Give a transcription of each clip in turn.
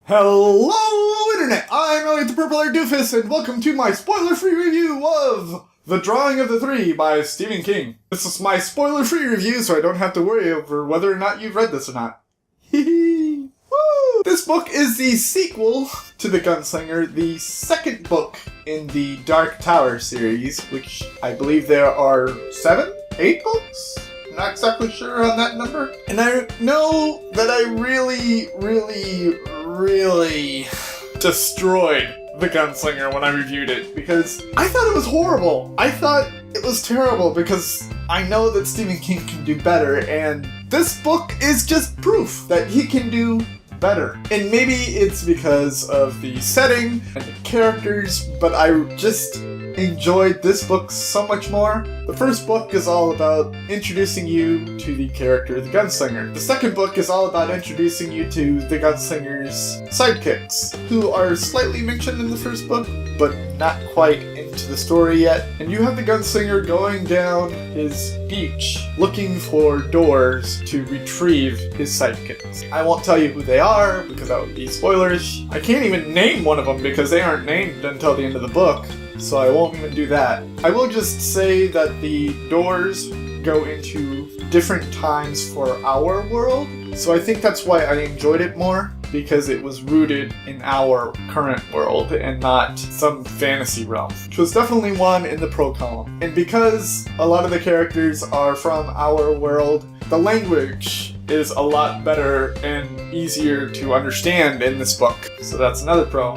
Hello, Internet! I'm Elliot the Purple Haired Doofus, and welcome to my spoiler-free review of The Drawing of the Three by Stephen King. This is my spoiler-free review, so I don't have to worry over whether or not you've read this or not. Hee Woo! This book is the sequel to The Gunslinger, the second book in the Dark Tower series, which I believe there are 8 books? Not exactly sure on that number. And I know that I really destroyed The Gunslinger when I reviewed it, because I thought it was horrible. I thought it was terrible because I know that Stephen King can do better, and this book is just proof that he can do better. And maybe it's because of the setting and the characters, but I just enjoyed this book so much more. The first book is all about introducing you to the character the Gunslinger. The second book is all about introducing you to the Gunslinger's sidekicks, who are slightly mentioned in the first book, but not quite into the story yet. And you have the Gunslinger going down his beach looking for doors to retrieve his sidekicks. I won't tell you who they are because that would be spoilers. I can't even name one of them because they aren't named until the end of the book, so I won't even do that. I will just say that the doors go into different times for our world, so I think that's why I enjoyed it more, because it was rooted in our current world and not some fantasy realm, which was definitely one in the pro column. And because a lot of the characters are from our world, the language is a lot better and easier to understand in this book, so that's another pro.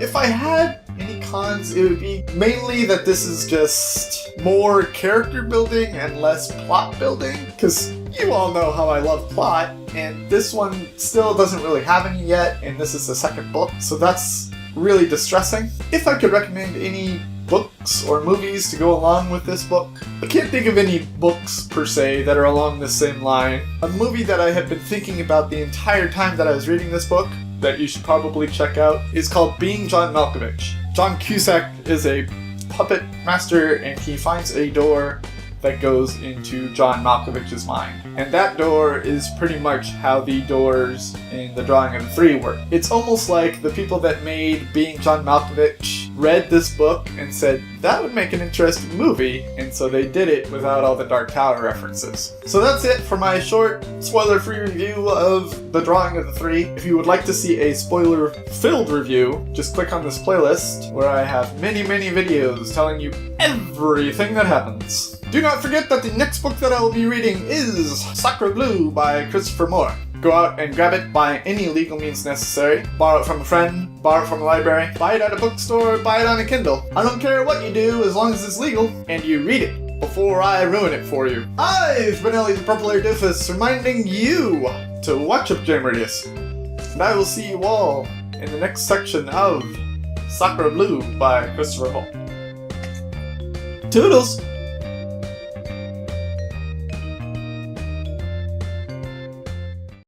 If I had any cons, it would be mainly that this is just more character building and less plot building, because you all know how I love plot, and this one still doesn't really have any yet, and this is the second book, so that's really distressing. If I could recommend any books or movies to go along with this book, I can't think of any books per se that are along the same line. A movie that I had been thinking about the entire time that I was reading this book that you should probably check out is called Being John Malkovich. John Cusack is a puppet master, and he finds a door that goes into John Malkovich's mind. And that door is pretty much how the doors in The Drawing of the Three work. It's almost like the people that made Being John Malkovich read this book and said, that would make an interesting movie, and so they did it without all the Dark Tower references. So that's it for my short, spoiler-free review of The Drawing of the Three. If you would like to see a spoiler-filled review, just click on this playlist where I have many videos telling you everything that happens. Do not forget that the next book that I will be reading is Sacre Blue by Christopher Moore. Go out and grab it by any legal means necessary. Borrow it from a friend, borrow it from a library, buy it at a bookstore, buy it on a Kindle. I don't care what you do as long as it's legal and you read it before I ruin it for you. I've been Elliot the Purple Haired Doofus, reminding you to watch up Jam Radius. And I will see you all in the next section of Sacre Blue by Christopher Moore. Toodles!